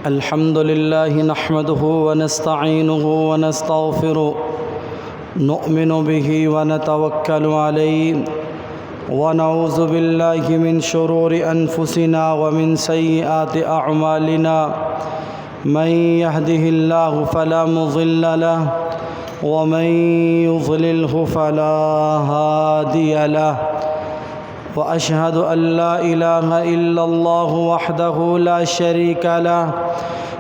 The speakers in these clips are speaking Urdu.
الحمد لله نحمده ونستعينه ونستغفره نؤمن به ونتوكل عليه ونعوذ بالله من شرور أنفسنا ومن سيئات أعمالنا من يهده الله فلا مضل له ومن يضلله فلا هادي له وأشهد أن لا إله إلا الله وحده لا شريك له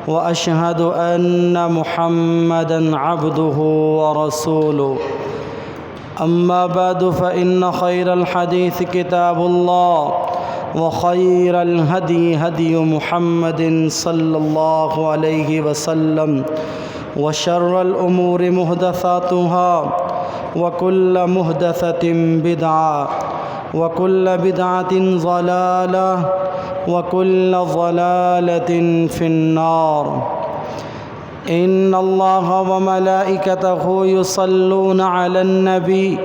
وأشهد أن محمدًا عبده ورسوله أما بعد فإن خير الحديث كتاب الله وخير الهدي هدي محمد صلى الله عليه وسلم وشر الأمور محدثاتها وكل محدثة بدعة وكل بدعة ضلالة وكل ضلالة في النار إن الله وملائكته يصلون على النبي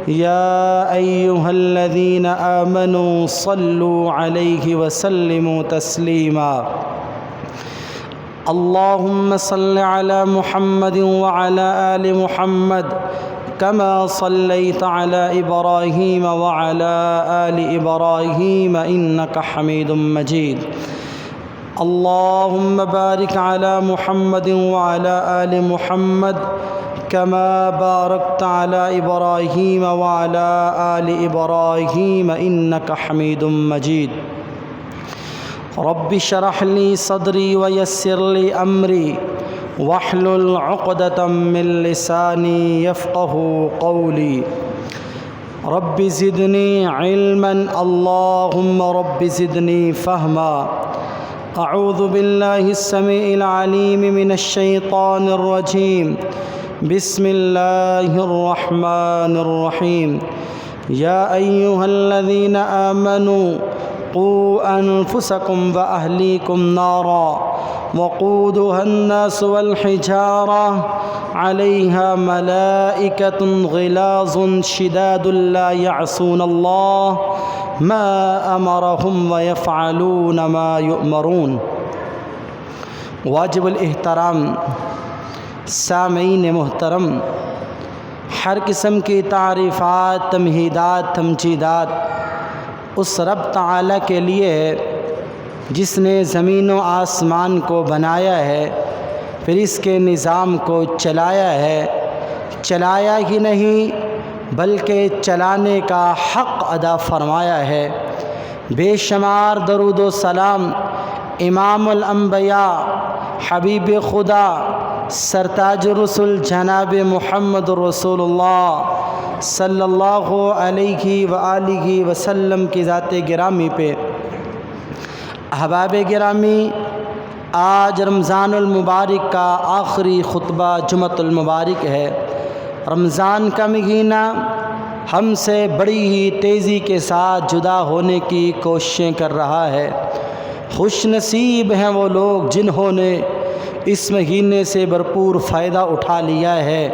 يا أيها الذين آمنوا صلوا عليه وسلموا تسليما اللهم صل على محمد وعلى آل محمد كما صليت على إبراهيم وعلى آل إبراهيم إنك حميد مجيد اللهم بارك على محمد وعلى آل محمد كما باركت على إبراهيم وعلى آل إبراهيم إنك حميد مجيد رب اشرح لي صدري ويسر لي أمري واحلل عقدة من لساني يفقه قولي رب زدني علما اللهم رب زدني فهما أعوذ بالله السميع العليم من الشيطان الرجيم بسم الله الرحمن الرحيم يا أيها الذين آمنوا قوا أنفسكم وأهليكم نارا وقودها الناس والحجارة عليها ملائكة غلاظ شداد لا يعصون الله ما أمرهم ويفعلون ما يؤمرون واجب الاحترام سامعین محترم، ہر قسم کی تعریفات، تمہیدات، تمجیدات اس رب تعالیٰ کے لیے ہے جس نے زمین و آسمان کو بنایا ہے، پھر اس کے نظام کو چلایا ہے، چلایا ہی نہیں بلکہ چلانے کا حق ادا فرمایا ہے۔ بے شمار درود و سلام امام الانبیاء، حبیب خدا، سرتاج الرسل جناب محمد رسول اللہ صلی اللہ علیہ وآلہ وسلم کی ذات گرامی پہ۔ احباب گرامی، آج رمضان المبارک کا آخری خطبہ جمعۃ المبارک ہے۔ رمضان کا مہینہ ہم سے بڑی ہی تیزی کے ساتھ جدا ہونے کی کوششیں کر رہا ہے۔ خوش نصیب ہیں وہ لوگ جنہوں نے اس مہینے سے بھرپور فائدہ اٹھا لیا ہے،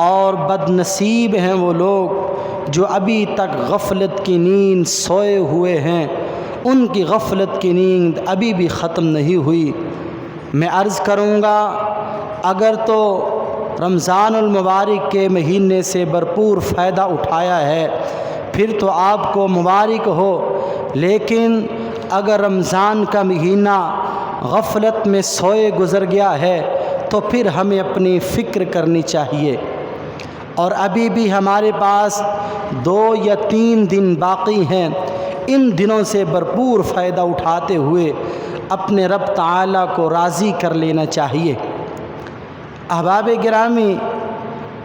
اور بد نصیب ہیں وہ لوگ جو ابھی تک غفلت کی نیند سوئے ہوئے ہیں، ان کی غفلت کی نیند ابھی بھی ختم نہیں ہوئی۔ میں عرض کروں گا، اگر تو رمضان المبارک کے مہینے سے بھرپور فائدہ اٹھایا ہے پھر تو آپ کو مبارک ہو، لیکن اگر رمضان کا مہینہ غفلت میں سوئے گزر گیا ہے تو پھر ہمیں اپنی فکر کرنی چاہیے، اور ابھی بھی ہمارے پاس 2 یا 3 دن باقی ہیں۔ ان دنوں سے بھرپور فائدہ اٹھاتے ہوئے اپنے رب تعالیٰ کو راضی کر لینا چاہیے۔ احباب گرامی،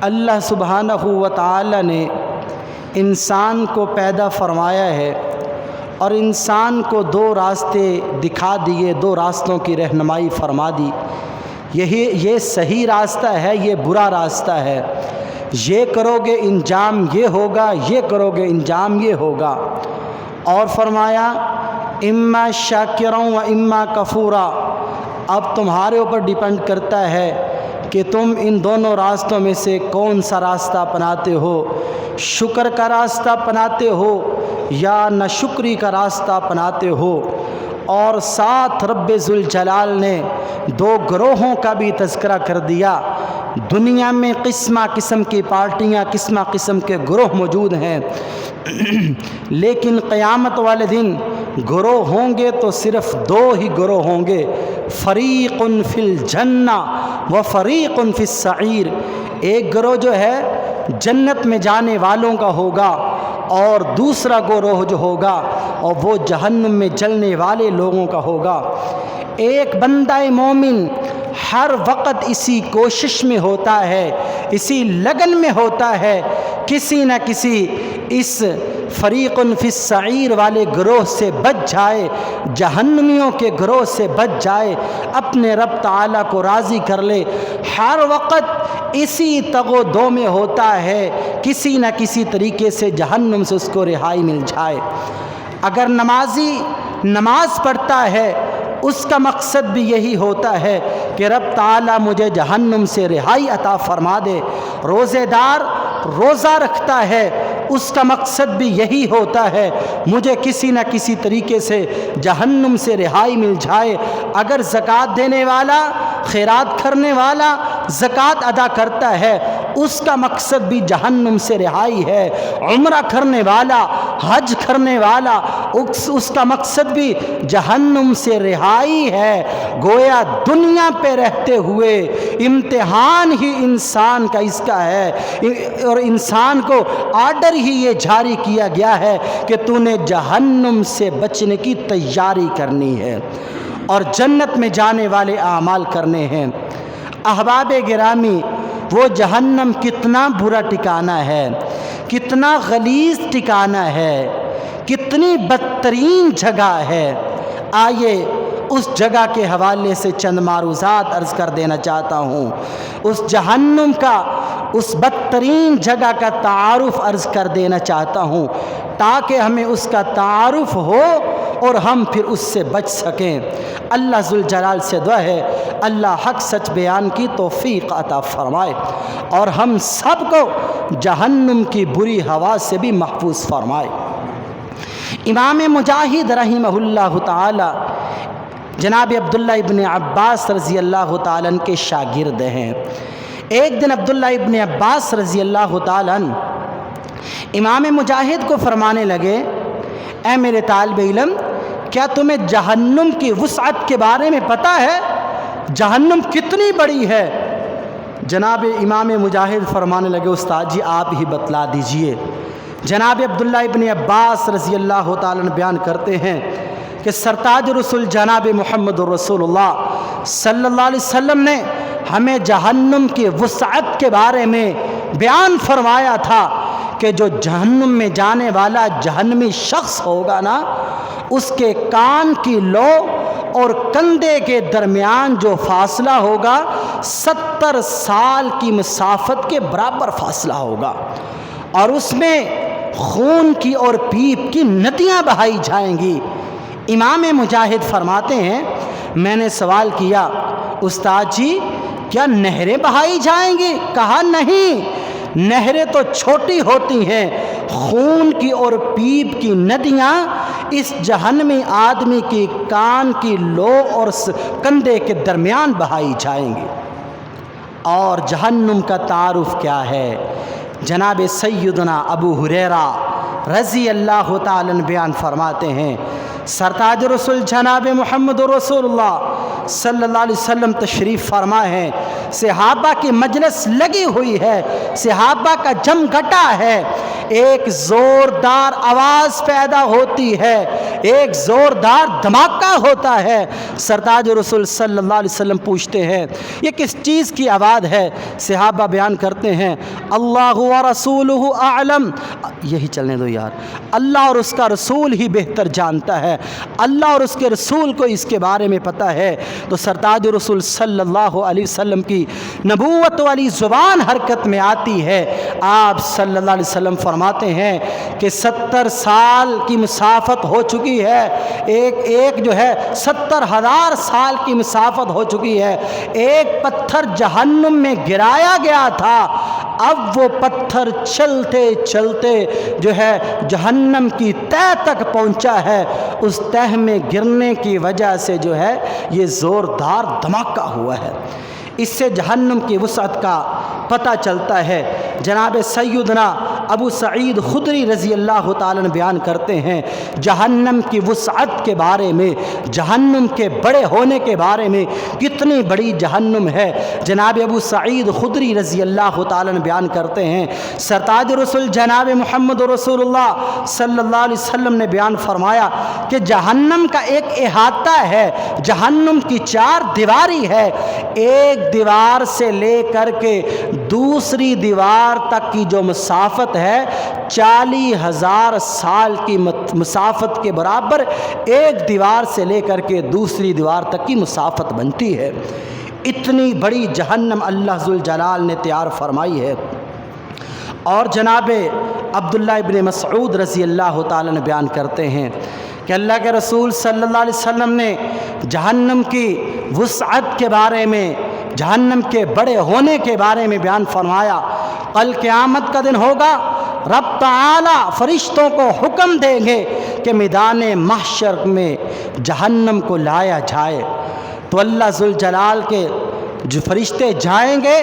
اللہ سبحانہ و تعالیٰ نے انسان کو پیدا فرمایا ہے اور انسان کو 2 راستے دکھا دیے، 2 راستوں کی رہنمائی فرما دی۔ یہ صحیح راستہ ہے، یہ برا راستہ ہے، یہ کرو گے انجام یہ ہوگا، یہ کرو گے انجام یہ ہوگا۔ اور فرمایا اما شاکرا و اما کفورا، اب تمہارے اوپر ڈیپینڈ کرتا ہے کہ تم ان دونوں راستوں میں سے کون سا راستہ اپناتے ہو، شکر کا راستہ اپناتے ہو یا ناشکری کا راستہ اپناتے ہو۔ اور ساتھ رب ذوالجلال نے دو گروہوں کا بھی تذکرہ کر دیا۔ دنیا میں قسمہ قسم کی پارٹیاں، قسمہ قسم کے گروہ موجود ہیں، لیکن قیامت والے دن گروہ ہوں گے تو صرف دو ہی گروہ ہوں گے، فریق فی الجنہ و فریق فی السعیر۔ ایک گروہ جو ہے جنت میں جانے والوں کا ہوگا، اور دوسرا گروہ جو ہوگا اور وہ جہنم میں جلنے والے لوگوں کا ہوگا۔ ایک بندہ مومن ہر وقت اسی کوشش میں ہوتا ہے، اسی لگن میں ہوتا ہے، کسی نہ کسی اس فریق فی السعیر والے گروہ سے بچ جائے، جہنمیوں کے گروہ سے بچ جائے، اپنے رب تعالیٰ کو راضی کر لے۔ ہر وقت اسی تگ و دو میں ہوتا ہے، کسی نہ کسی طریقے سے جہنم سے اس کو رہائی مل جائے۔ اگر نمازی نماز پڑھتا ہے، اس کا مقصد بھی یہی ہوتا ہے کہ رب تعالیٰ مجھے جہنم سے رہائی عطا فرما دے۔ روزے دار روزہ رکھتا ہے، اس کا مقصد بھی یہی ہوتا ہے مجھے کسی نہ کسی طریقے سے جہنم سے رہائی مل جائے۔ اگر زکوٰۃ دینے والا، خیرات کرنے والا زکوٰۃ ادا کرتا ہے، اس کا مقصد بھی جہنم سے رہائی ہے۔ عمرہ کرنے والا، حج کرنے والا، اس کا مقصد بھی جہنم سے رہائی ہے۔ گویا دنیا پہ رہتے ہوئے امتحان ہی انسان کا اس کا ہے، اور انسان کو آرڈر ہی یہ جاری کیا گیا ہے کہ تو نے جہنم سے بچنے کی تیاری کرنی ہے اور جنت میں جانے والے اعمال کرنے ہیں۔ احباب گرامی، وہ جہنم کتنا برا ٹھکانہ ہے، کتنا غلیظ ٹھکانہ ہے، کتنی بدترین جگہ ہے۔ آئیے اس جگہ کے حوالے سے چند معروضات عرض کر دینا چاہتا ہوں۔ اس جہنم کا، اس بدترین جگہ کا تعارف عرض کر دینا چاہتا ہوں تاکہ ہمیں اس کا تعارف ہو اور ہم پھر اس سے بچ سکیں۔ اللہ ذوالجلال سے دعا ہے اللہ حق سچ بیان کی توفیق عطا فرمائے اور ہم سب کو جہنم کی بری ہوا سے بھی محفوظ فرمائے۔ امام مجاہد رحمہ اللہ تعالی جناب عبداللہ ابن عباس رضی اللہ تعالیٰ عنہ کے شاگرد ہیں۔ ایک دن عبداللہ ابن عباس رضی اللہ تعالیٰ عنہ امام مجاہد کو فرمانے لگے، اے میرے طالب علم، کیا تمہیں جہنم کی وسعت کے بارے میں پتہ ہے؟ جہنم کتنی بڑی ہے؟ جناب امام مجاہد فرمانے لگے، استاد جی آپ ہی بتلا دیجئے۔ جناب عبداللہ ابن عباس رضی اللہ تعالیٰ عنہ بیان کرتے ہیں کہ سرتاج رسول جناب محمد رسول اللہ صلی اللہ علیہ وسلم نے ہمیں جہنم کی وسعت کے بارے میں بیان فرمایا تھا کہ جو جہنم میں جانے والا جہنمی شخص ہوگا نا، اس کے کان کی لو اور کندھے کے درمیان جو فاصلہ ہوگا 70 سال کی مسافت کے برابر فاصلہ ہوگا، اور اس میں خون کی اور پیپ کی ندیاں بہائی جائیں گی۔ امام مجاہد فرماتے ہیں میں نے سوال کیا، استاد جی کیا نہریں بہائی جائیں گی؟ کہا نہیں، نہریں تو چھوٹی ہوتی ہیں، خون کی اور پیپ کی ندیاں اس جہنمی آدمی کی کان کی لو اور کندھے کے درمیان بہائی جائیں گی۔ اور جہنم کا تعارف کیا ہے؟ جناب سیدنا ابو ہریرہ رضی اللہ تعالیٰ عنہ بیان فرماتے ہیں سرتاج رسول جناب محمد رسول اللہ صلی اللہ علیہ وسلم تشریف فرما ہے، صحابہ کی مجلس لگی ہوئی ہے، صحابہ کا جم گھٹا ہے، ایک زوردار آواز پیدا ہوتی ہے، ایک زوردار دھماکہ ہوتا ہے۔ سرتاج رسول صلی اللہ علیہ وسلم پوچھتے ہیں یہ کس چیز کی آواز ہے؟ صحابہ بیان کرتے ہیں اللہ و رسولہ اعلم، یہی چلنے دو یار، اللہ اور اس کا رسول ہی بہتر جانتا ہے، اللہ اور اس کے رسول کو اس کے بارے میں پتہ ہے۔ تو سرتاج رسول صلی اللہ علیہ وسلم کی نبوت والی زبان حرکت میں آتی ہے، آپ صلی اللہ علیہ وسلم فرماتے ہیں کہ 70 سال کی مسافت ہو چکی ہے، ایک جو ہے 70,000 70,000 سال کی مسافت ہو چکی ہے۔ ایک پتھر جہنم میں گرایا گیا تھا، اب وہ پتھر چلتے چلتے جو ہے جہنم کی تہہ تک پہنچا ہے۔ اس تہہ میں گرنے کی وجہ سے جو ہے یہ زوردار دھماکہ ہوا ہے۔ اس سے جہنم کی وسعت کا پتہ چلتا ہے۔ جناب سیدنا ابو سعید خدری رضی اللہ تعالیٰ عنہ بیان کرتے ہیں جہنم کی وسعت کے بارے میں، جہنم کے بڑے ہونے کے بارے میں، کتنی بڑی جہنم ہے۔ جناب ابو سعید خدری رضی اللہ تعالیٰ عنہ بیان کرتے ہیں سرتاج رسول جناب محمد رسول اللہ صلی اللہ علیہ وسلم نے بیان فرمایا کہ جہنم کا ایک احاطہ ہے، جہنم کی 4 دیواری ہے، ایک دیوار سے لے کر کے دوسری دیوار تک کی جو مسافت ہے 40,000 سال کی مسافت کے برابر ایک دیوار سے لے کر کے دوسری دیوار تک کی مسافت بنتی ہے۔ اتنی بڑی جہنم اللہ ذوالجلال نے تیار فرمائی ہے۔ اور جناب عبداللہ ابن مسعود رضی اللہ تعالیٰ نے بیان کرتے ہیں کہ اللہ کے رسول صلی اللہ علیہ وسلم نے جہنم کی وسعت کے بارے میں، جہنم کے بڑے ہونے کے بارے میں بیان فرمایا، کل قیامت کا دن ہوگا، رب تعالی فرشتوں کو حکم دیں گے کہ میدان محشر میں جہنم کو لایا جائے، تو اللہ ذوالجلال کے جو فرشتے جائیں گے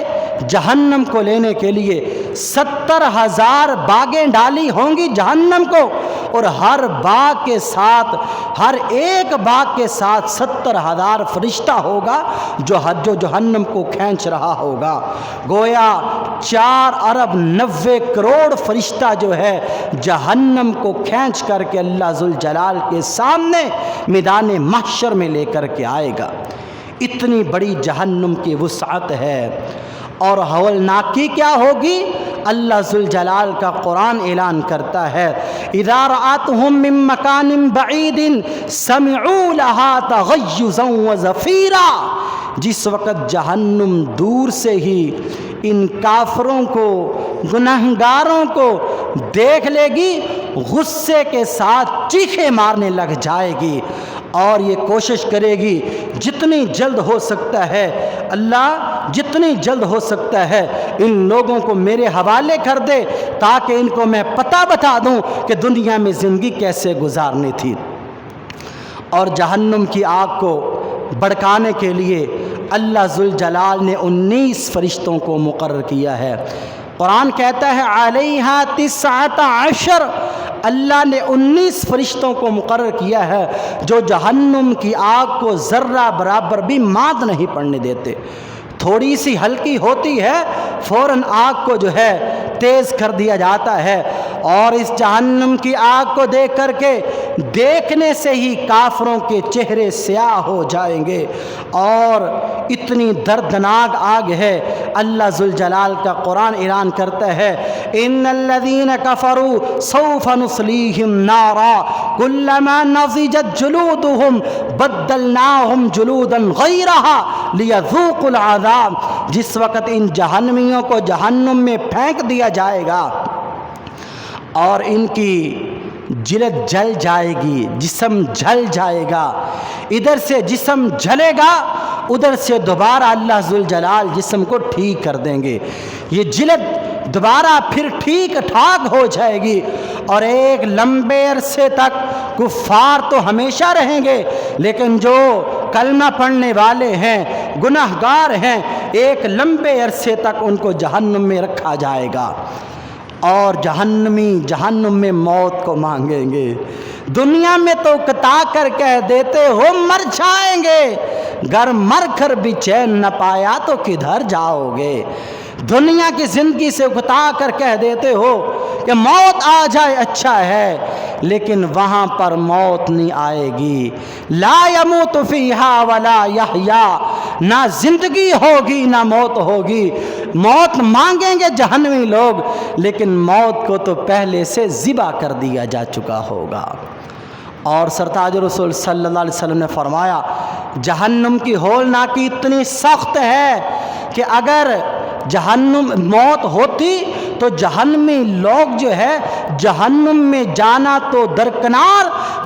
جہنم کو لینے کے لیے، 70,000 باغیں ڈالی ہوں گی جہنم کو، اور ہر باغ کے ساتھ، ہر ایک باغ کے ساتھ 70,000 فرشتہ ہوگا جو جہنم کو کھینچ رہا ہوگا۔ گویا 4,90 کروڑ فرشتہ جو ہے جہنم کو کھینچ کر کے اللہ ذوالجلال کے سامنے میدان محشر میں لے کر کے آئے گا۔ اتنی بڑی جہنم کی وسعت ہے۔ اور ہولناکی کیا ہوگی؟ اللہ ذوالجلال کا قرآن اعلان کرتا ہے اذا رأتهم من مکان بعید سمعوا لها تغیظا وزفیرا، جس وقت جہنم دور سے ہی ان کافروں کو، گنہگاروں کو دیکھ لے گی، غصے کے ساتھ چیخیں مارنے لگ جائے گی، اور یہ کوشش کرے گی جتنی جلد ہو سکتا ہے، اللہ جتنی جلد ہو سکتا ہے ان لوگوں کو میرے حوالے کر دے تاکہ ان کو میں پتہ بتا دوں کہ دنیا میں زندگی کیسے گزارنی تھی۔ اور جہنم کی آگ کو بھڑکانے کے لیے اللہ ذوالجلال نے 19 فرشتوں کو مقرر کیا ہے۔ قرآن کہتا ہے علیہا 19، اللہ نے 19 فرشتوں کو مقرر کیا ہے جو جہنم کی آگ کو ذرہ برابر بھی مات نہیں پڑنے دیتے۔ تھوڑی سی ہلکی ہوتی ہے فوراً آگ کو جو ہے تیز کر دیا جاتا ہے، اور اس جہنم کی آگ کو دیکھ کر کے دیکھنے سے ہی کافروں کے چہرے سیاہ ہو جائیں گے، اور اتنی دردناک آگ ہے۔ اللہ ذوالجلال کا قرآن اعلان کرتا ہے ان الذین کفروا سوف نصلیہم نارا کلما نضجت جلودہم بدلناہم جلودا غیرہا لیذوقوا العذاب، جس وقت ان جہنمیوں کو جہنم میں پھینک دیا جائے گا اور ان کی جلد جل جائے گی، جسم جل جائے گا، ادھر سے جسم جلے گا، ادھر سے دوبارہ اللہ ذوالجلال جسم کو ٹھیک کر دیں گے، یہ جلد دوبارہ پھر ٹھیک ٹھاک ہو جائے گی، اور ایک لمبے عرصے تک کفار تو ہمیشہ رہیں گے، لیکن جو کلمہ پڑھنے والے ہیں، گناہگار ہیں، ایک لمبے عرصے تک ان کو جہنم میں رکھا جائے گا، اور جہنمی جہنم میں موت کو مانگیں گے۔ دنیا میں تو اکتا کر کہہ دیتے ہو مر جائیں گے، گر مر کر بھی چین نہ پایا تو کدھر جاؤ گے۔ دنیا کی زندگی سے اکتا کر کہہ دیتے ہو کہ موت آ جائے اچھا ہے، لیکن وہاں پر موت نہیں آئے گی۔ لا یموت فیہا ولا یحیا، نہ زندگی ہوگی نہ موت ہوگی۔ موت مانگیں گے جہنمی لوگ، لیکن موت کو تو پہلے سے ذبح کر دیا جا چکا ہوگا۔ اور سرتاج رسول صلی اللہ علیہ وسلم نے فرمایا جہنم کی ہولناکی اتنی سخت ہے کہ اگر جہنم موت ہوتی تو جہنمی لوگ جو ہے جہنم میں جانا تو درکنار،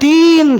3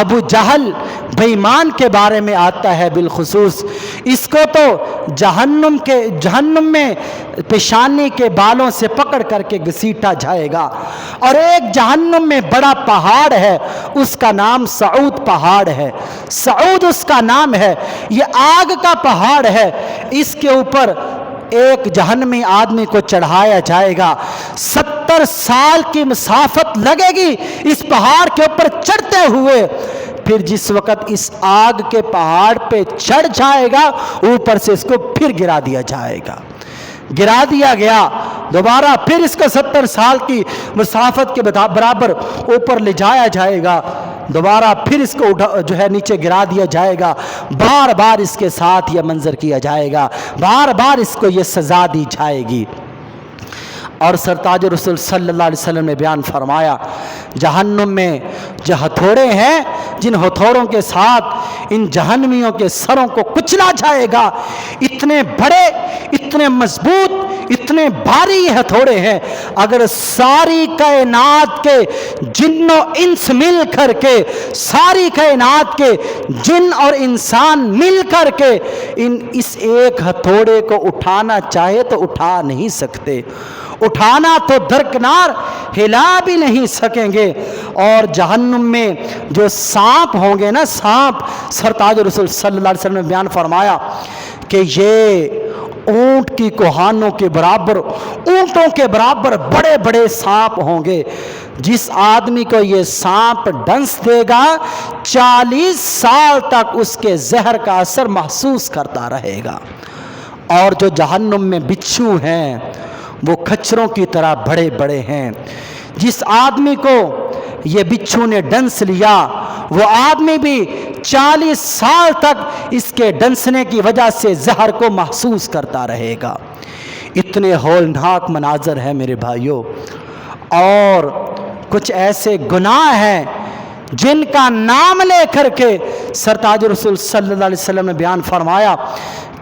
ابو جہل بےایمان کے بارے میں آتا ہے بالخصوص، اس کو تو جہنم میں پیشانی کے بالوں سے پکڑ کر کے گھسیٹا جائے گا۔ اور ایک جہنم میں بڑا پہاڑ ہے، اس کا نام صعود پہاڑ ہے، صعود اس کا نام ہے، یہ آگ کا پہاڑ ہے۔ اس کے اوپر ایک جہنمی آدمی کو چڑھایا جائے گا، 70 سال کی مسافت لگے گی اس پہاڑ کے اوپر چڑھتے ہوئے۔ پھر جس وقت اس آگ کے پہاڑ پہ چڑھ جائے گا، اوپر سے اس کو پھر گرا دیا جائے گا، گرا دیا گیا دوبارہ، پھر اس کو 70 سال کی مسافت کے برابر اوپر لے جایا جائے گا، دوبارہ پھر اس کو جو ہے نیچے گرا دیا جائے گا، بار بار اس کے ساتھ یہ منظر کیا جائے گا، بار بار اس کو یہ سزا دی جائے گی۔ اور سرتاج رسول صلی اللہ علیہ وسلم نے بیان فرمایا، جہنم میں جو ہتھوڑے ہیں، جن ہتھوڑوں کے ساتھ ان جہنمیوں کے سروں کو کچلا جائے گا، اتنے بڑے، اتنے مضبوط، اتنے بھاری یہ ہتھوڑے ہیں، اگر ساری کائنات کے جن و انس مل کر کے، ساری کائنات کے جن اور انسان مل کر کے اس ایک ہتھوڑے کو اٹھانا چاہے تو اٹھا نہیں سکتے، اٹھانا تو درکنار، ہلا بھی نہیں سکیں گے۔ اور جہنم میں جو سانپ ہوں گے نا، سانپ، سرتاج رسول صلی اللہ علیہ وسلم نے بیان فرمایا کہ یہ اونٹ کی کوہانوں کے برابر، اونٹوں کے برابر بڑے بڑے سانپ ہوں گے۔ جس آدمی کو یہ سانپ ڈنس دے گا، 40 سال تک اس کے زہر کا اثر محسوس کرتا رہے گا۔ اور جو جہنم میں بچھو ہیں، وہ کھچروں کی طرح بڑے بڑے ہیں۔ جس آدمی کو یہ بچھو نے ڈنس لیا، وہ آدمی بھی 40 سال تک اس کے ڈنسنے کی وجہ سے زہر کو محسوس کرتا رہے گا۔ اتنے ہولناک مناظر ہیں میرے بھائیوں۔ اور کچھ ایسے گناہ ہیں جن کا نام لے کر کے سرتاج رسول صلی اللہ علیہ وسلم نے بیان فرمایا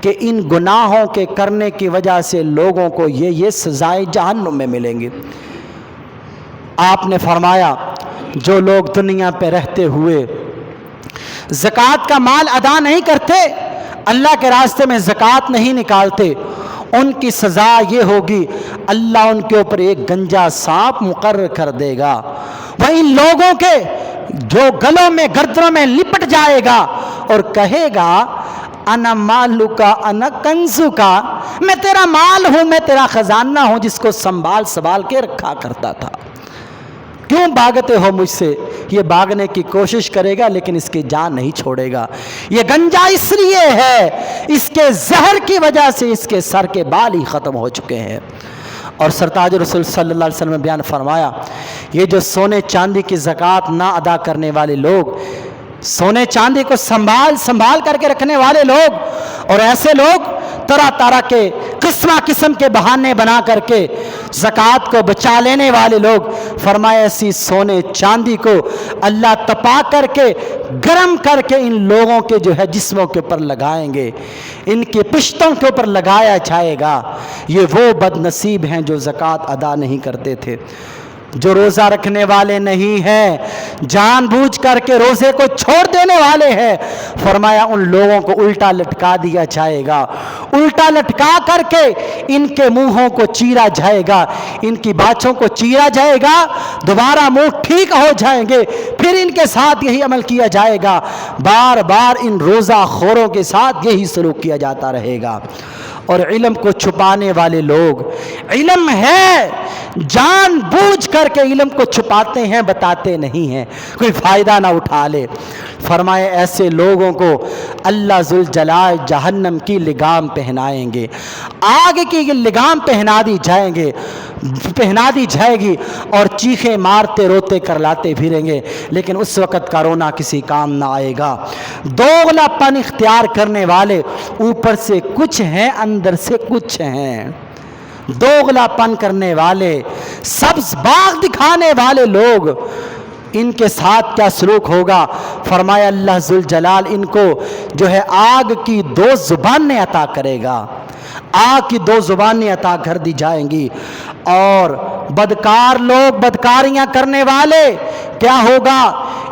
کہ ان گناہوں کے کرنے کی وجہ سے لوگوں کو یہ سزائیں جہنم میں ملیں گی۔ آپ نے فرمایا، جو لوگ دنیا پہ رہتے ہوئے زکوٰۃ کا مال ادا نہیں کرتے، اللہ کے راستے میں زکوٰۃ نہیں نکالتے، ان کی سزا یہ ہوگی، اللہ ان کے اوپر ایک گنجا سانپ مقرر کر دے گا، وہ ان لوگوں کے جو گلوں میں، گردنوں میں لپٹ جائے گا اور کہے گا، انا مالو کا، انا کنزو کا، میں تیرا مال ہوں، میں تیرا خزانہ ہوں جس کو سنبھال کے رکھا کرتا تھا، کیوں بھاگتے ہو مجھ سے؟ یہ بھاگنے کی کوشش کرے گا لیکن اس کی جان نہیں چھوڑے گا۔ یہ گنجا اس لیے ہے، اس کے زہر کی وجہ سے اس کے سر کے بال ہی ختم ہو چکے ہیں۔ اور سرتاج رسول صلی اللہ علیہ وسلم نے بیان فرمایا، یہ جو سونے چاندی کی زکوٰۃ نہ ادا کرنے والے لوگ، سونے چاندی کو سنبھال کر کے رکھنے والے لوگ، اور ایسے لوگ طرح طرح کے قسم کے بہانے بنا کر کے زکوٰۃ کو بچا لینے والے لوگ، فرمایا ایسی سونے چاندی کو اللہ تپا کر کے، گرم کر کے ان لوگوں کے جو ہے جسموں کے اوپر لگائیں گے، ان کی پشتوں کے اوپر لگایا جائے گا۔ یہ وہ بد نصیب ہیں جو زکوٰۃ ادا نہیں کرتے تھے، جو روزہ رکھنے والے نہیں ہیں، جان بوجھ کر کے روزے کو چھوڑ دینے والے ہیں، فرمایا ان لوگوں کو الٹا لٹکا دیا جائے گا، الٹا لٹکا کر کے ان کے منہوں کو چیرا جائے گا، ان کی باچھوں کو چیرا جائے گا، دوبارہ منہ ٹھیک ہو جائیں گے، پھر ان کے ساتھ یہی عمل کیا جائے گا، بار بار ان روزہ خوروں کے ساتھ یہی سلوک کیا جاتا رہے گا۔ اور علم کو چھپانے والے لوگ، علم ہے، جان بوجھ کر کے علم کو چھپاتے ہیں، بتاتے نہیں ہیں، کوئی فائدہ نہ اٹھا لے، فرمائے ایسے لوگوں کو اللہ ذوالجلال جہنم کی لگام پہنائیں گے، آگ کی لگام پہنا دی جائے گی اور چیخیں مارتے روتے کرلاتے پھریں گے، لیکن اس وقت کا رونا کسی کام نہ آئے گا۔ دوغلا پن اختیار کرنے والے اوپر سے کچھ ہیں، اندر سے کچھ ہیں، دوغلا پن کرنے والے، سبز باغ دکھانے والے لوگ، ان کے ساتھ کیا سلوک ہوگا؟ فرمایا اللہ ذوالجلال ان کو جو ہے آگ کی 2 زبانیں عطا کرے گا، آگ کی 2 زبانیں عطا کر دی جائیں گی، اور بدکار لوگ، بدکاریاں کرنے والے کیا ہوگا؟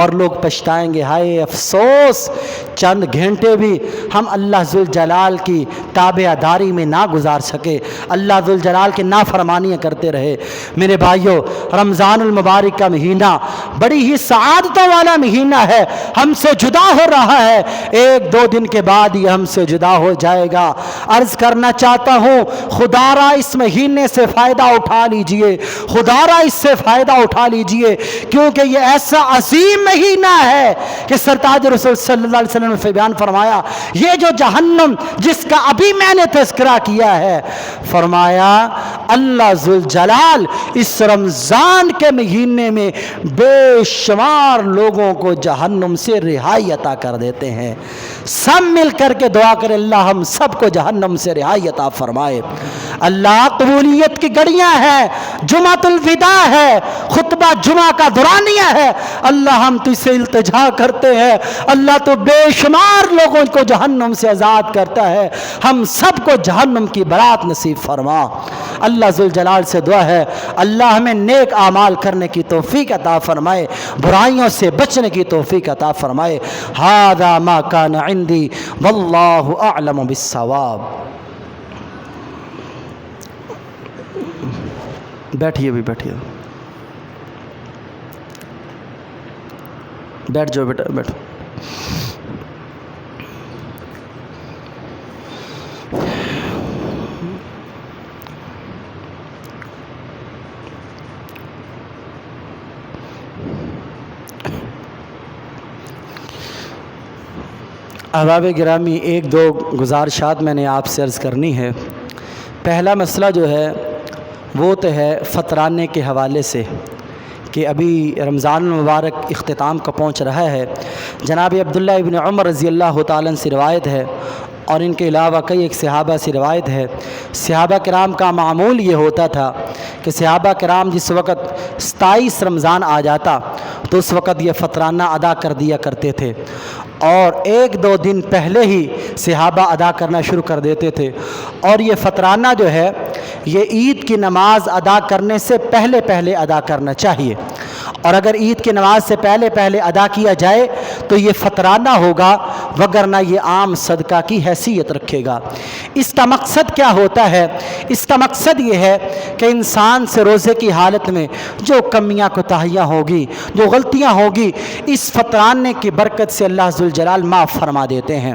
اور لوگ پچھتائیں گے، ہائے افسوس چند گھنٹے بھی ہم اللہ ذوالجلال کی تابع داری میں نہ گزار سکے، اللہ ذوالجلال کی نافرمانیاں کرتے رہے۔ میرے بھائیوں، رمضان المبارک کا مہینہ بڑی ہی سعادتوں والا مہینہ ہے، ہم سے جدا ہو رہا ہے، ایک دو دن کے بعد یہ ہم سے جدا ہو جائے گا۔ عرض کرنا چاہتا ہوں، خدا را اس مہینے سے فائدہ اٹھا لیجئے، خدا را اس سے فائدہ اٹھا لیجئے، کیونکہ یہ ایسا عظیم مہینہ ہے کہ سرتاج رسول صلی اللہ علیہ وسلم نے بیان فرمایا، یہ جو جہنم جس کا ابھی میں نے تذکرہ کیا ہے، فرمایا اللہ ذوالجلال اس رمضان کے مہینے میں بے شمار لوگوں کو جہنم سے رہائی عطا کر دیتے ہیں۔ سب مل کر کے دعا کریں، اللہ ہم سب کو جہنم سے رہائی عطا فرمائے۔ اللہ قبولیت کی گھڑیاں ہیں، جمعۃ الوداع ہے، خطبہ جمعہ کا دورانیہ ہے، اللہ ہم تجھ سے التجا کرتے ہیں، اللہ تو بے شمار لوگوں کو جہنم سے آزاد کرتا ہے، ہم سب کو جہنم کی برات نصیب فرما۔ اللہ ذوالجلال سے دعا ہے، اللہ ہمیں نیک اعمال کرنے کی توفیق عطا فرمائے، برائیوں سے بچنے کی توفیق عطا فرمائے۔ ھذا ما کان عندی واللہ اعلم بالصواب۔ بیٹھیے بھی، بیٹھیے، بیٹھ جاؤ بیٹا، بیٹھو۔ احباب گرامی، ایک دو گزارشات میں نے آپ سے عرض کرنی ہے۔ پہلا مسئلہ جو ہے وہ تو ہے فطرانے کے حوالے سے کہ ابھی رمضان المبارک اختتام کا پہنچ رہا ہے۔ جناب عبداللہ ابن عمر رضی اللہ تعالیٰ سے روایت ہے، اور ان کے علاوہ کئی ایک صحابہ سے روایت ہے، صحابہ کرام کا معمول یہ ہوتا تھا کہ صحابہ کرام جس وقت 27 رمضان آ جاتا تو اس وقت یہ فطرانہ ادا کر دیا کرتے تھے، اور ایک دو دن پہلے ہی صحابہ ادا کرنا شروع کر دیتے تھے۔ اور یہ فطرانہ جو ہے یہ عید کی نماز ادا کرنے سے پہلے پہلے ادا کرنا چاہیے، اور اگر عید کی نماز سے پہلے پہلے ادا کیا جائے تو یہ فطرانہ ہوگا، وگرنہ یہ عام صدقہ کی حیثیت رکھے گا۔ اس کا مقصد کیا ہوتا ہے؟ اس کا مقصد یہ ہے کہ انسان سے روزے کی حالت میں جو کمیاں کوتاہیاں ہوگی، جو غلطیاں ہوگی، اس فطرانے کی برکت سے اللہ ذوالجلال معاف فرما دیتے ہیں،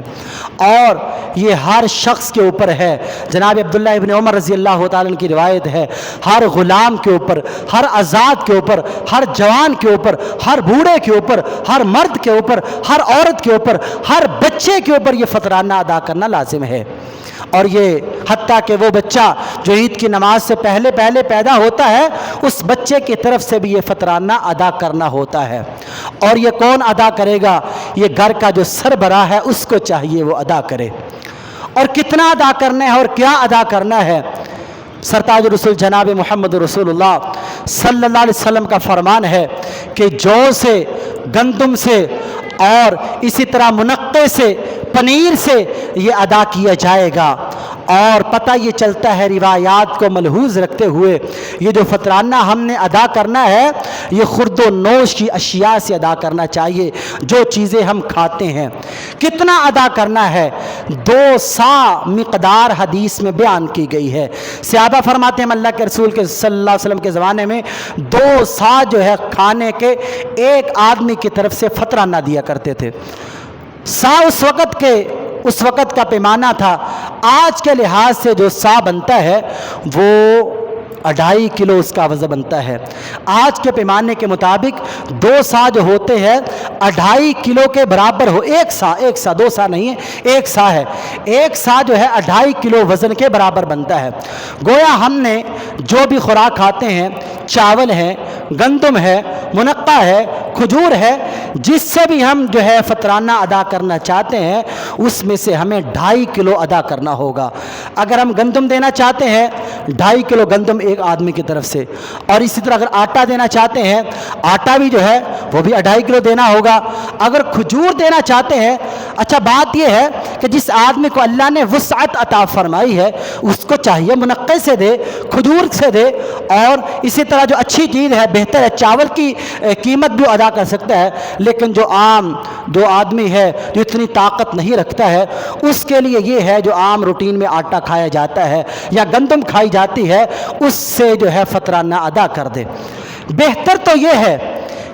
اور یہ ہر شخص کے اوپر ہے۔ جناب عبداللہ ابن عمر رضی اللہ تعالیٰ کی روایت ہے، ہر غلام کے اوپر، ہر آزاد کے اوپر، ہر جوان کے اوپر، ہر بوڑھے کے اوپر، ہر مرد کے اوپر، ہر عورت کے اوپر، ہر بچے کے اوپر یہ فطرانہ ادا کرنا لازم ہے۔ اور یہ حتیٰ کہ وہ بچہ جو عید کی نماز سے پہلے پہلے پیدا ہوتا ہے، اس بچے کی طرف سے بھی یہ فطرانہ ادا کرنا ہوتا ہے۔ اور یہ کون ادا کرے گا؟ یہ گھر کا جو سربراہ ہے اس کو چاہیے وہ ادا کرے۔ اور کتنا ادا کرنا ہے اور کیا ادا کرنا ہے؟ سرتاج رسول جناب محمد رسول اللہ صلی اللہ علیہ وسلم کا فرمان ہے کہ جو سے، گندم سے، اور اسی طرح منقے سے، پنیر سے یہ ادا کیا جائے گا۔ اور پتہ یہ چلتا ہے روایات کو ملحوظ رکھتے ہوئے، یہ جو فطرانہ ہم نے ادا کرنا ہے یہ خورد و نوش کی اشیاء سے ادا کرنا چاہیے، جو چیزیں ہم کھاتے ہیں۔ کتنا ادا کرنا ہے؟ 2 سا مقدار حدیث میں بیان کی گئی ہے۔ صحابہ فرماتے ہیں اللہ کے رسول کے صلی اللہ علیہ وسلم کے زمانے میں 2 سا جو ہے کھانے کے ایک آدمی کی طرف سے فطرانہ دیا کرتے تھے۔ سا اس وقت کا پیمانہ تھا۔ آج کے لحاظ سے جو سا بنتا ہے وہ 2.5 کلو اس کا وزن بنتا ہے۔ آج کے پیمانے کے مطابق 2 سا جو ہوتے ہیں 2.5 کلو کے برابر ہو۔ ایک سا 2 سا نہیں ہے، 1 سا ہے۔ 1 سا جو ہے 2.5 کلو وزن کے برابر بنتا ہے۔ گویا ہم نے جو بھی خوراک کھاتے ہیں، چاول ہے، گندم ہے، منقع ہے، کھجور ہے، جس سے بھی ہم جو ہے فطرانہ ادا کرنا چاہتے ہیں اس میں سے ہمیں 2.5 کلو ادا کرنا ہوگا۔ اگر ہم گندم دینا چاہتے ہیں 2.5 کلو گندم ایک آدمی کی طرف سے. اور اسی طرح اگر آٹا دینا چاہتے ہیں, آٹا بھی جو ہے وہ بھی 2.5 کلو دینا ہوگا. اگر کھجور دینا چاہتے ہیں, اچھا بات یہ ہے کہ جس آدمی کو اللہ نے وسعت عطا فرمائی ہے اس کو چاہیے منقع سے دے, کھجور سے دے. اور اسی طرح جو اچھی چیز ہے, بہتر ہے, چاول کی قیمت بھی ادا کر سکتا ہے. لیکن جو عام 2 آدمی ہے جو اتنی طاقت نہیں رکھتا ہے, اس کے لیے یہ ہے جو عام روٹین میں آٹا کھایا جاتا ہے یا گندم کھائی جاتی ہے, اس سے جو ہے فطرانہ ادا کر دے. بہتر تو یہ ہے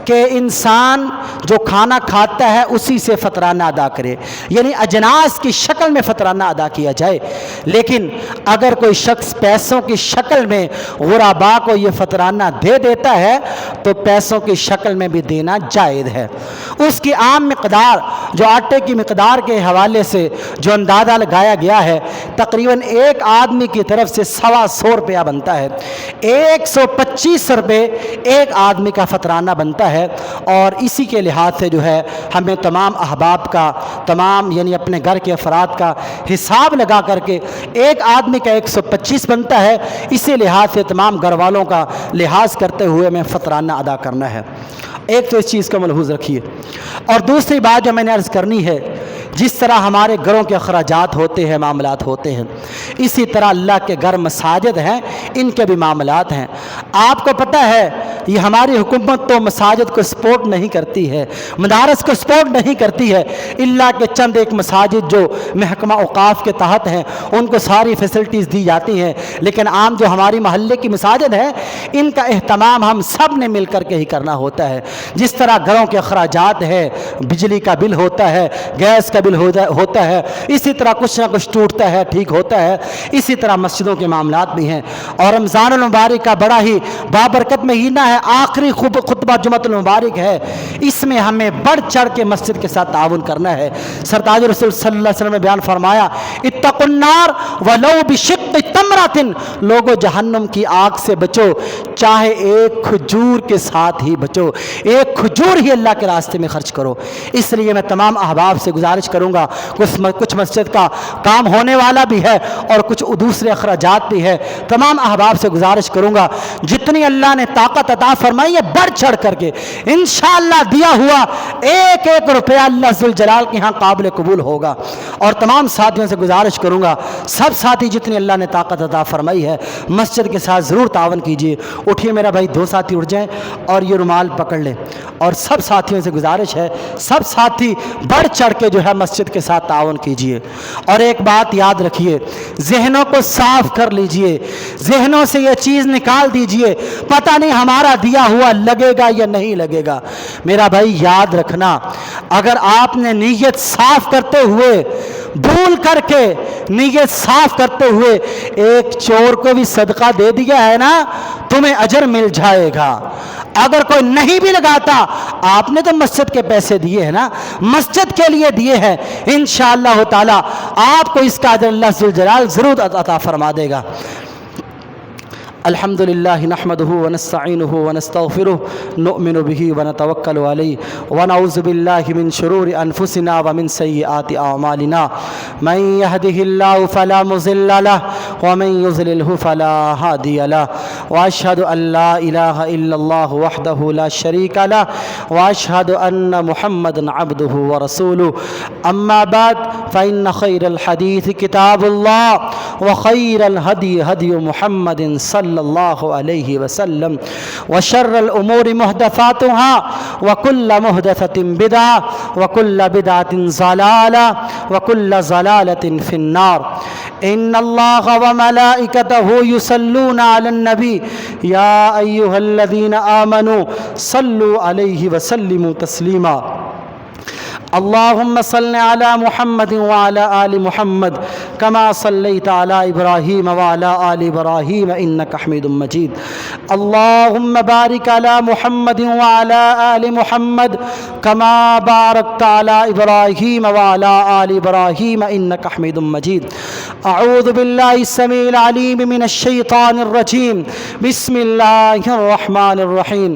کہ انسان جو کھانا کھاتا ہے اسی سے فطرانہ ادا کرے, یعنی اجناس کی شکل میں فطرانہ ادا کیا جائے. لیکن اگر کوئی شخص پیسوں کی شکل میں غربا کو یہ فطرانہ دے دیتا ہے تو پیسوں کی شکل میں بھی دینا جائز ہے. اس کی عام مقدار جو آٹے کی مقدار کے حوالے سے جو اندازہ لگایا گیا ہے, تقریباً ایک آدمی کی طرف سے 125 روپیہ بنتا ہے. 125 روپے ایک آدمی کا فطرانہ بنتا ہے. اور اسی کے لحاظ سے جو ہے ہمیں تمام احباب کا, تمام یعنی اپنے گھر کے افراد کا حساب لگا کر کے ایک آدمی کا 125 بنتا ہے, اسی لحاظ سے تمام گھر والوں کا لحاظ کرتے ہوئے ہمیں فطرانہ ادا کرنا ہے. ایک تو اس چیز کو ملحوظ رکھیے. اور دوسری بات جو میں نے عرض کرنی ہے, جس طرح ہمارے گھروں کے اخراجات ہوتے ہیں, معاملات ہوتے ہیں, اسی طرح اللہ کے گھر مساجد ہیں, ان کے بھی معاملات ہیں. آپ کو پتہ ہے یہ ہماری حکومت تو مساجد کو سپورٹ نہیں کرتی ہے, مدارس کو سپورٹ نہیں کرتی ہے, اللہ کے چند ایک مساجد جو محکمہ اوقاف کے تحت ہیں ان کو ساری فیسلٹیز دی جاتی ہیں. لیکن عام جو ہماری محلے کی مساجد ہیں ان کا اہتمام ہم سب نے مل کر کے ہی کرنا ہوتا ہے. جس طرح گھروں کے اخراجات ہے, بجلی کا بل ہوتا ہے, گیس کا بل ہوتا ہے, اسی طرح کچھ نہ کچھ ٹوٹتا ہے, ٹھیک ہوتا ہے, اسی طرح مسجدوں کے معاملات بھی ہیں. اور رمضان المبارک کا بڑا ہی بابرکت مہینہ ہے, آخری خطبہ جمعۃ المبارک ہے, اس میں ہمیں بڑھ چڑھ کے مسجد کے ساتھ تعاون کرنا ہے. سرتاج رسول صلی اللہ علیہ وسلم نے بیان فرمایا, اتقوا النار ولو بشق تمرۃ, لوگوں جہنم کی آگ سے بچو چاہے ایک کھجور کے ساتھ ہی بچو, ایک کھجور ہی اللہ کے راستے میں خرچ کرو. اس لیے میں تمام احباب سے گزارش کروں گا, کچھ مسجد کا کام ہونے والا بھی ہے اور کچھ دوسرے اخراجات بھی ہے, تمام احباب سے گزارش کروں گا جتنی اللہ نے طاقت عطا فرمائی ہے بڑھ چڑھ کر کے انشاءاللہ دیا ہوا ایک ایک روپیہ اللہ ذوالجلال کے ہاں قابل قبول ہوگا. اور تمام ساتھیوں سے گزارش کروں گا, سب ساتھی جتنی اللہ نے طاقت عطا فرمائی ہے مسجد کے ساتھ ضرور تعاون کیجیے. اٹھیے میرا بھائی, 2 ساتھی اٹھ جائیں اور یہ رومال پکڑ لیں. اور سب ساتھیوں سے گزارش ہے, سب ساتھی بڑھ چڑھ کے جو ہے مسجد کے ساتھ تعاون کیجیے. اور ایک بات یاد رکھیے, ذہنوں کو صاف کر لیجیے, ذہنوں سے یہ چیز نکال دیجیے, پتہ نہیں ہمارا دیا ہوا لگے گا یا نہیں لگے گا. میرا بھائی یاد رکھنا, اگر آپ نے نیت صاف کرتے ہوئے, بھول کر کے نیت صاف کرتے ہوئے ایک چور کو بھی صدقہ دے دیا ہے نا, تمہیں اجر مل جائے گا. اگر کوئی نہیں بھی لگاتا, آپ نے تو مسجد کے پیسے دیے ہیں نا, مسجد کے لیے دیے ہیں, انشاءاللہ تعالی آپ کو اس کا اجر اللہ ذوالجلال ضرور عطا فرما دے گا. الحمد لله نحمده ونستعينه ونستغفره نؤمن به ونتوكل عليه ونعوذ بالله من شرور أنفسنا ومن سيئات أعمالنا. من يهده الله فلا مضل له ومن يضلله فلا هادي له, وأشهد أن لا إله إلا الله وحده لا شريك له, وأشهد أن محمدا عبده ورسوله. أما بعد فإن خير الحديث كتاب الله وخير الهدي هدي محمد صلى الله عليه وسلم, وشر الأمور محدثاتها وكل محدثة بدعة وكل بدعة ضلالة وكل ضلالة في النار. إن الله وملائكته يصلون على النبي يا أيها الذين آمنوا صلوا عليه وسلموا تسليما. اللهم صل على محمد وعلى آل محمد كما صليت على إبراهيم وعلى آل إبراهيم إنك حميد مجيد. اللهم بارك على محمد وعلى آل محمد كما باركت على إبراهيم وعلى آل إبراهيم إنك حميد مجيد. أعوذ بالله السميع العليم من الشيطان الرجيم. بسم الله الرحمن الرحيم.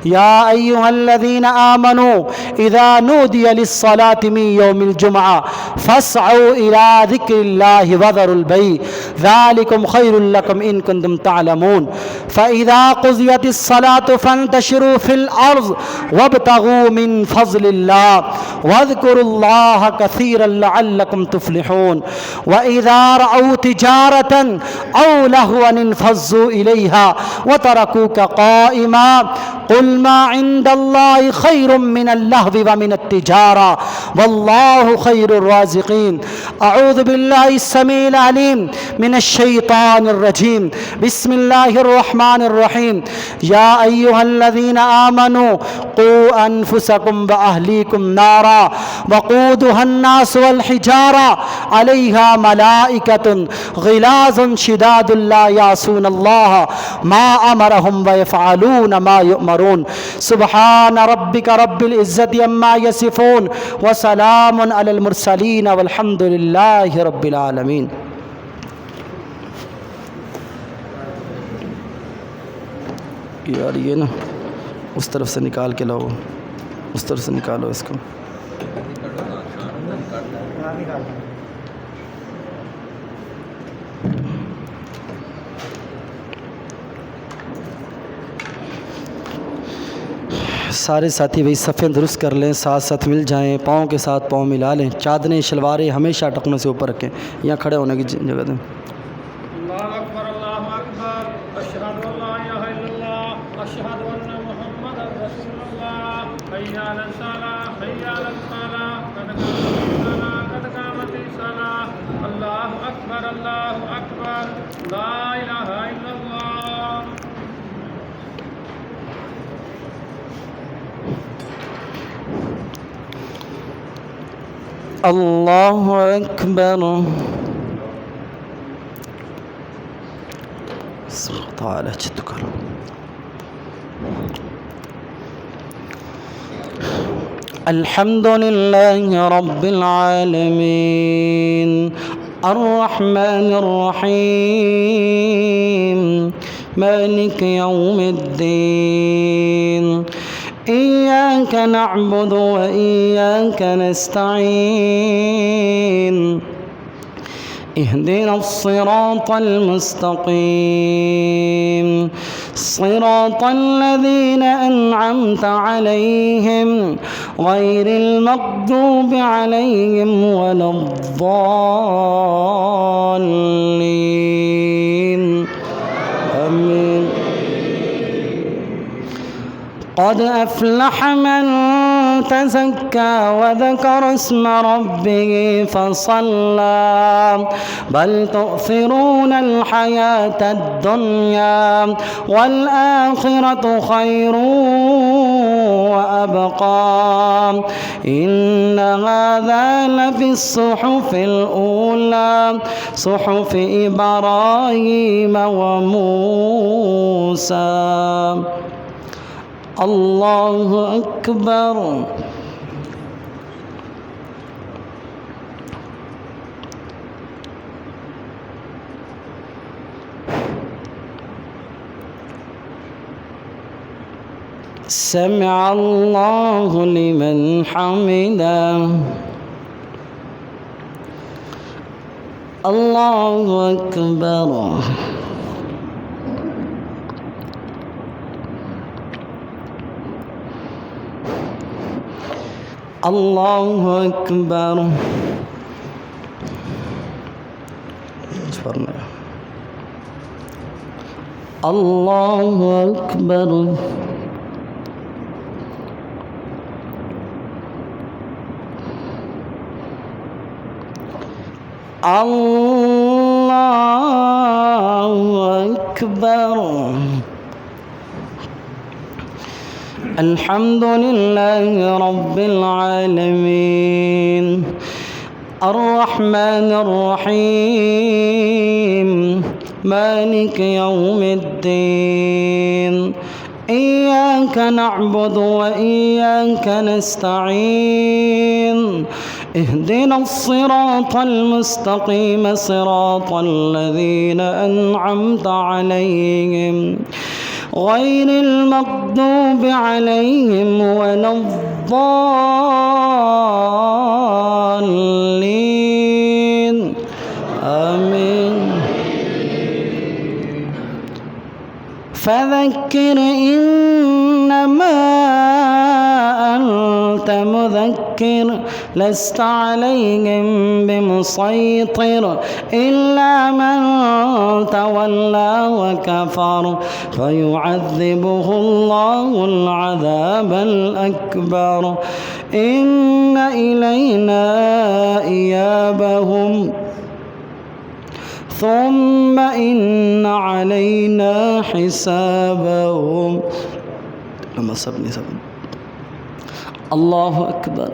يا أيها الذين آمنوا إذا نودي للصلاة من يوم الجمعة فاسعوا إلى ذكر الله الله وذروا البيع ذلكم خير لكم إن كنتم تعلمون فإذا قضيت الصلاة فانتشروا في الأرض وابتغوا من فضل الله واذكروا الله كثيرا لعلكم تفلحون وإذا رأوا تجارة أو لهوا انفضوا إليها وتركوك قائما قل ما عند الله خير من اللهو ومن التجارة والله خير الرازقين أعوذ بالله السميع العليم من الشيطان الرجيم بسم الله الرحمن الرحيم يا أيها الذين آمنوا قوا أنفسكم وأهليكم نارا وقودها الناس والحجارة عليها ملائكة غلاظ شداد لا يعصون الله ما أمرهم ويفعلون ما يؤمرون سبحان ربك رب العزة عما يصفون وسلام على المرسلين والحمد لله رب العالمين. یار یہ نا اس طرف سے نکال کے لاؤ، اس طرف سے نکالو اس کو. سارے ساتھی بھائی صفیں درست کر لیں، ساتھ ساتھ مل جائیں، پاؤں کے ساتھ پاؤں ملا لیں، چادریں شلواریں ہمیشہ ٹخنوں سے اوپر رکھیں، یہاں کھڑے ہونے کی جگہ دیں. اللہ اکبر اللہ اکبر اشہد ان لا الہ الا اللہ اشہد ان محمد رسول اللہ حی علی الصلاۃ حی علی الفلاح قد قامت الصلاۃ اللہ اکبر لا الہ الا اللہ. اللہ اکبر. تعالی چت کرو. الحمد للہ رب العالمین الرحمن الرحیم مالک یوم الدین إياك نعبد وإياك نستعين اهدنا الصراط المستقيم صراط الذين أنعمت عليهم غير المغضوب عليهم ولا الضالين آمين. قد أفلح من تزكى وذكر اسم ربه فصلى بل تؤثرون الحياة الدنيا والآخرة خير وأبقى إن هذا لفي الصحف الأولى صحف إبراهيم وموسى. اللہ اکبر. سمع اللہ لمن حمدہ. اللہ اکبر. اللہ اکبر. اللہ اکبر. اللہ اکبر. الحمد لله رب العالمين الرحمن الرحيم مالك يوم الدين إياك نعبد وإياك نستعين اهدنا الصراط المستقيم صراط الذين أنعمت عليهم غير المغضوب عليهم ولا الضالين فذكر إنما أنت مذكر لست عليهم بمسيطر إلا من تولى وكفر فيعذبه الله العذاب الأكبر إن إلينا إيابهم ثم إن علينا حسابهم. لما سبني الله أكبر.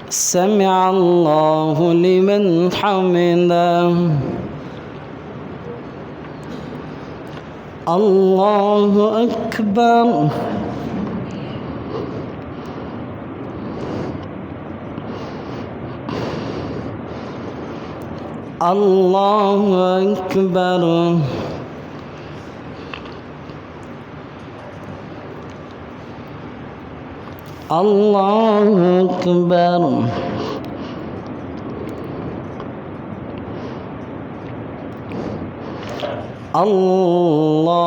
سمع الله لمن حمده. الله أكبر. الله أكبر. الله أكبر. الله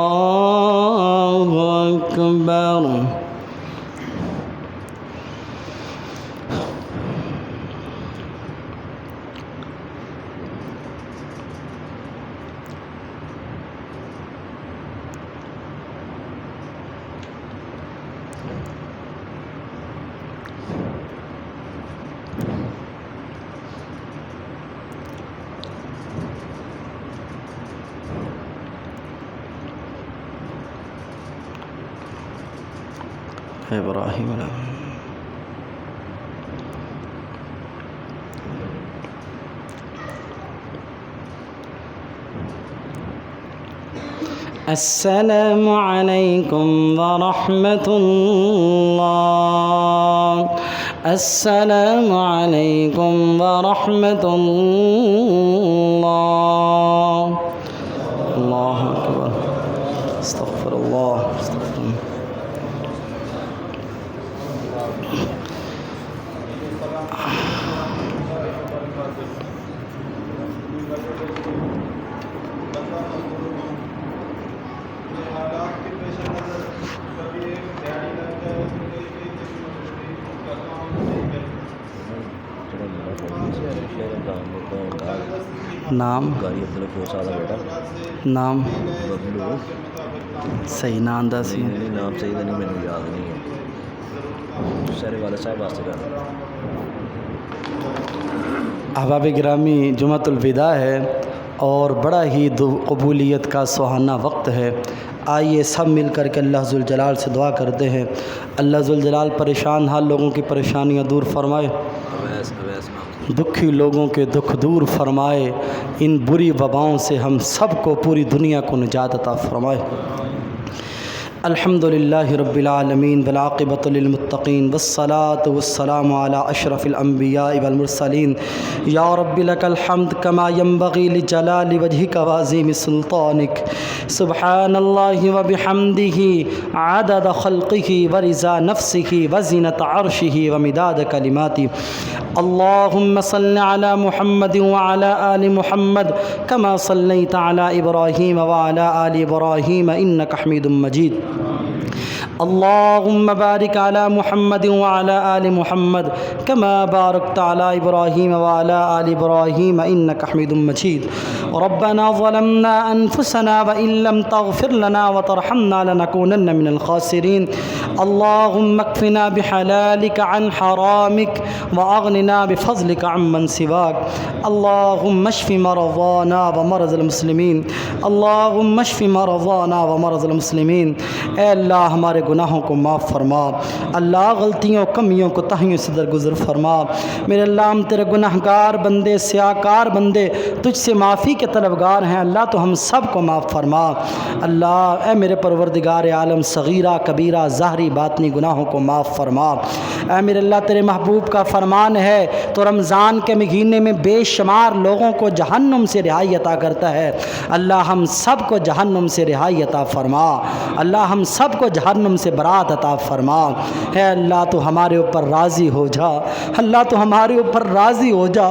أكبر. إبراهيم السلام عليكم ورحمة الله. السلام عليكم ورحمة الله. الله أكبر. استغفر الله. استغفر الله. نام نام صحیح نام دا سی نام صحیح دا نہیں، مینوں یاد نہیں ہے. سارے والد صاحب واسطے کر احباب گرامی، جمعۃ الوداع ہے اور بڑا ہی قبولیت کا سہانا وقت ہے. آئیے سب مل کر کے اللہ ذوالجلال سے دعا کرتے ہیں. اللہ ذوالجلال پریشان حال لوگوں کی پریشانیاں دور فرمائے، دکھی لوگوں کے دکھ دور فرمائے، ان بری وباؤں سے ہم سب کو، پوری دنیا کو نجات عطا فرمائے. الحمدللہ رب العالمین والعاقبۃ للمتقین والصلاة والسلام علی اشرف الانبیاء والمرسلین. یا رب لک الحمد کما ینبغی لجلال وجہک وعظیم سلطانک. سبحان اللہ وبحمدہ عدد خلقہ ورضا نفسہ وزنۃ عرشہ ومداد کلماتہ. اللہم صل علی محمد وعلی آل محمد کما صلیت علی ابراہیم وعلی آل ابراہیم انک حمید مجید. اللہم بارک علی محمد وعلی آل محمد کما بارکت علی ابراہیم وعلی آل ابراہیم انک حمید مجید. ربنا ظلمنا انفسنا وان لم تغفر لنا وترحمنا لنکونن من الخاسرین. اللہم اکفنا بحلالک عن حرامک واغننا بفضلک عمن سواک. اللہم اشف مرضانا ومرض المسلمین. اللہم اشف مرضانا ومرض المسلمین. اے اللہ ہمارے گناہوں کو معاف فرما. اللہ غلطیوں کمیوں کو تہیوں سے درگزر فرما. میرے اللہ ہم تیرے گناہ گار بندے، سیاکار بندے، تجھ سے معافی کے طلبگار ہیں. اللہ تو ہم سب کو معاف فرما. اللہ اے میرے پروردگار عالم، صغیرہ کبیرہ ظاہری باطنی گناہوں کو معاف فرما. اے میرے اللہ تیرے محبوب کا فرمان ہے تو رمضان کے مہینے میں بے شمار لوگوں کو جہنم سے رہائی عطا کرتا ہے. اللہ ہم سب کو جہنم سے رہائی عطا فرما. اللہ ہم سب کو جہنم جہنم سے برات عطا فرما۔ اے اللہ تو ہمارے اوپر راضی ہو جا، اللہ تو ہمارے اوپر راضی ہو جا،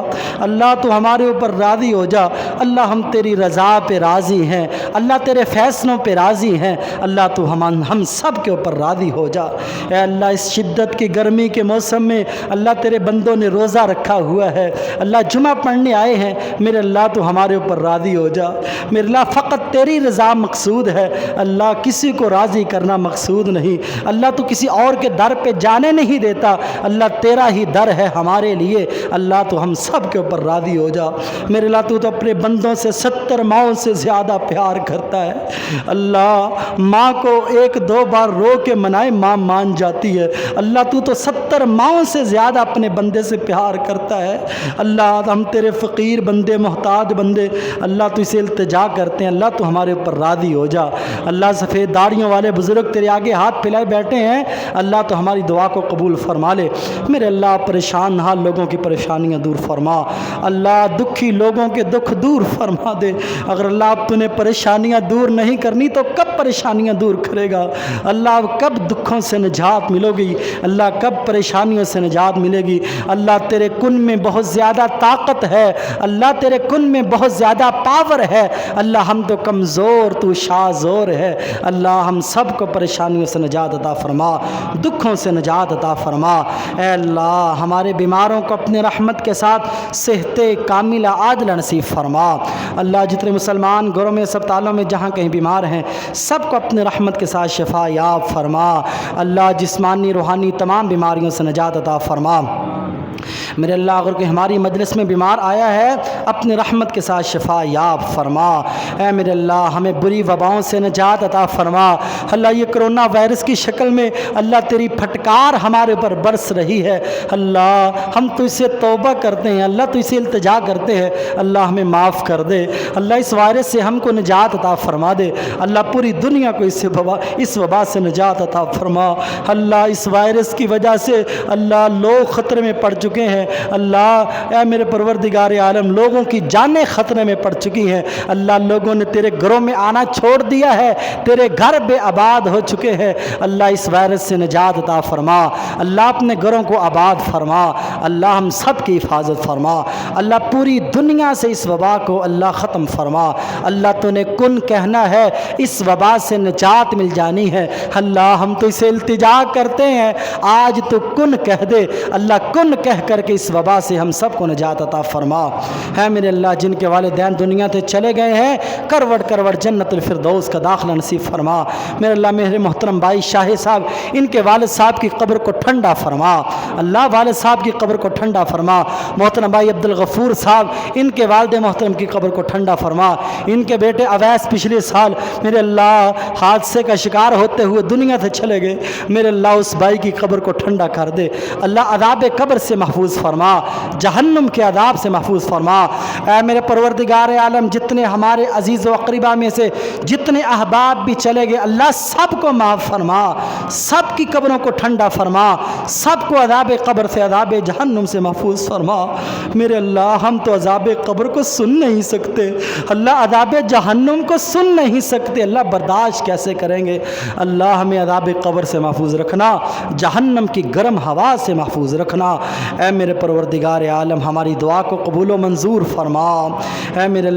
اللہ تو ہمارے اوپر راضی ہو جا۔ اللہ ہم تیری رضا پہ راضی ہیں، اللہ تیرے فیصلوں پہ راضی ہیں، اللہ تو ہم سب کے اوپر راضی ہو جا۔ اے اللہ اس شدت کی گرمی کے موسم میں اللہ تیرے بندوں نے روزہ رکھا ہوا ہے، اللہ جمعہ پڑھنے آئے ہیں، میرے اللہ تو ہمارے اوپر راضی ہو جا۔ میرے اللہ فقط تیری رضا مقصود ہے، اللہ کسی کو راضی کرنا مقصود نہیں، اللہ تو کسی اور کے در پہ جانے نہیں دیتا، اللہ تیرا ہی در ہے ہمارے لیے، اللہ تو ہم سب کے اوپر راضی ہو جا۔ میرے اللہ تو اپنے بندوں سے 70 ماؤں سے زیادہ پیار کرتا ہے، اللہ ماں کو 1-2 بار رو کے منائے ماں مان جاتی ہے، اللہ تو 70 ماؤں سے زیادہ اپنے بندے سے پیار کرتا ہے۔ اللہ ہم تیرے فقیر بندے، محتاج بندے، اللہ تو اسے التجا کرتے ہیں، اللہ تو ہمارے اوپر راضی ہو جا۔ اللہ سفید داڑھیوں والے بزرگ تیرے آگے ہاتھ پھیلائے بیٹھے ہیں، اللہ تو ہماری دعا کو قبول فرما لے۔ میرے اللہ پریشان حال لوگوں کی پریشانیاں دور فرما، اللہ دکھی لوگوں کے دکھ دور فرما دے۔ اگر اللہ اب تو نے پریشانیاں دور نہیں کرنی تو کب پریشانیاں دور کرے گا؟ اللہ کب دکھوں سے نجات ملو گی؟ اللہ کب پریشانیوں سے نجات ملے گی؟ اللہ تیرے کن میں بہت زیادہ طاقت ہے، اللہ تیرے کن میں بہت زیادہ پاور ہے، اللہ ہم تو کمزور، تو شاہ زور ہے، اللہ ہم سب کو پریشانیوں سے نجات عطا فرما، دکھوں سے نجات عطا فرما۔ اے اللہ ہمارے بیماروں کو اپنے رحمت کے ساتھ صحت کاملہ عاجلہ نصیب فرما۔ اللہ جتنے مسلمان گھروں میں اسپتالوں میں جہاں کہیں بیمار ہیں سب کو اپنے رحمت کے ساتھ شفا یاب فرما، اللہ جسمانی روحانی تمام بیماریوں سے نجات عطا فرما۔ میرے اللہ اگر کوئی ہماری مجلس میں بیمار آیا ہے اپنے رحمت کے ساتھ شفا یاب فرما۔ اے میرے اللہ ہمیں بری وباؤں سے نجات عطا فرما۔ اللہ یہ کرونا وائرس کی شکل میں اللہ تیری پھٹکار ہمارے اوپر برس رہی ہے، اللہ ہم تو اسے توبہ کرتے ہیں، اللہ تو اسے التجا کرتے ہیں، اللہ ہمیں معاف کر دے، اللہ اس وائرس سے ہم کو نجات عطا فرما دے، اللہ پوری دنیا کو اس وبا سے نجات عطا فرما۔ اللہ اس وائرس کی وجہ سے اللہ لوگ خطرے میں پڑ چکے ہیں، اللہ اے میرے پروردگار عالم لوگوں کی جانیں خطرے میں پڑ چکی ہیں، اللہ لوگوں نے تیرے گھروں میں آنا چھوڑ دیا ہے، تیرے گھر بے آباد ہو چکے ہیں، اللہ اس وائرس سے نجات عطا فرما، اللہ اپنے گھروں کو آباد فرما، اللہ ہم سب کی حفاظت فرما، اللہ پوری دنیا سے اس وبا کو اللہ ختم فرما، اللہ تو نے کن کہنا ہے اس وبا سے نجات مل جانی ہے، اللہ ہم تو اسے التجا کرتے ہیں آج تو کن کہہ دے، اللہ کن کہہ کر کے اس وبا سے ہم سب کو نجات عطا فرما۔ ہے میرے اللہ جن کے والدین دنیا سے چلے گئے ہیں کروڑ کروڑ جنت الفردوس کا داخلہ نصیب فرما۔ میرے اللہ میرے محترم بھائی شاہ صاحب ان کے والد صاحب کی قبر کو ٹھنڈا فرما، اللہ والد صاحب کی قبر کو ٹھنڈا فرما۔ محترم بھائی عبدالغفور صاحب ان کے والد محترم کی قبر کو ٹھنڈا فرما۔ ان کے بیٹے اویس پچھلے سال میرے اللہ حادثے کا شکار ہوتے ہوئے دنیا سے چلے گئے، میرے اللہ اس بھائی کی قبر کو ٹھنڈا کر دے، اللہ عذاب قبر سے محفوظ فرما، جہنم کے عذاب سے محفوظ فرما۔ اے میرے پروردگار عالم جتنے ہمارے عزیز و اقربا میں سے جتنے احباب بھی چلے گئے اللہ سب کو معاف فرما، سب کی قبروں کو ٹھنڈا فرما، سب کو عذاب قبر سے عذاب جہنم سے محفوظ فرما۔ میرے اللہ ہم تو عذاب قبر کو سن نہیں سکتے، اللہ عذاب جہنم کو سن نہیں سکتے، اللہ برداشت کیسے کریں گے؟ اللہ ہمیں عذاب قبر سے محفوظ رکھنا، جہنم کی گرم ہوا سے محفوظ رکھنا۔ اے میرے پروردگار عالم ہماری دعا کو قبول و منظور فرما۔ اے میرے